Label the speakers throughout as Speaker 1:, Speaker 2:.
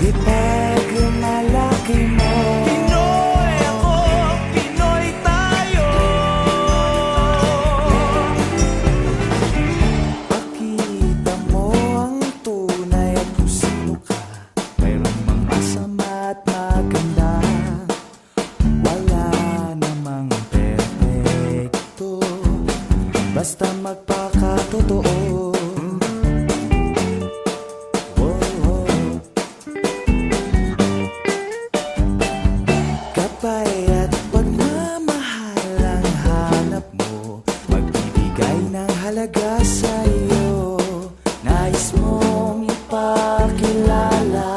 Speaker 1: Ipagmalaki mo. Pinoy ako, Pinoy tayo. Pakita mo ang tunay at kung sino ka. Mayroon mang masama at maganda. Wala namang perfecto, basta magpakatotoo. Gabay at pagmamahal ang hanap mo, magbibigay ng halaga sa iyo. Nais mong ipakilala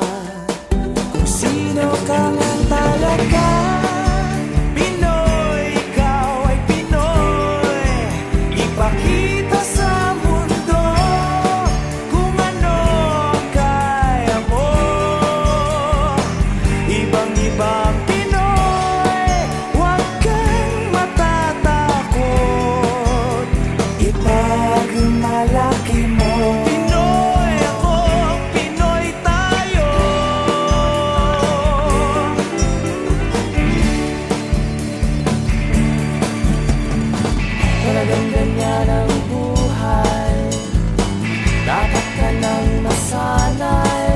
Speaker 1: kung sino ka nang talaga. Pinoy, ikaw ay Pinoy. Ipakita sa mundo kung ano ang kaya mo. Ibang-ibang Pinoy, huwag kang matatakot. Ipagmalaki mo. Pinoy ako, Pinoy tayo. Talagang ganyan ang buhay, dapat ka nang masanay.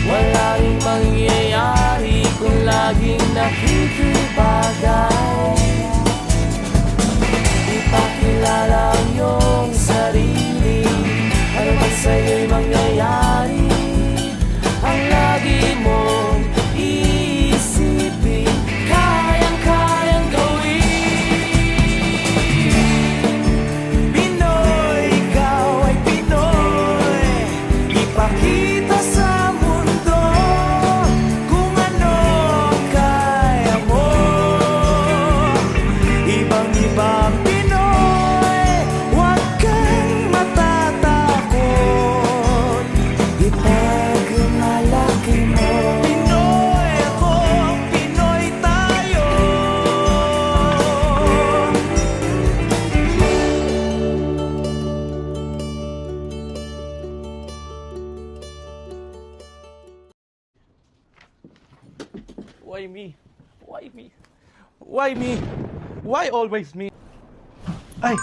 Speaker 1: Wala ring mangyayari kung laging nakikibagay. Ipakilala ang iyong sarili, ano man sa'yo'y mangyayari. Ang lagi mong iisipin, kayang-kayang gawin. Pinoy, ikaw ay Pinoy. Ipakita sa mundo kung ano ang kaya mo. Ibang-ibang Pinoy, huwag kang matatakot. Ipagmalaki mo. Pinoy ako, Pinoy tayo.
Speaker 2: Why me? Why me? Why me? Why always me? Ay!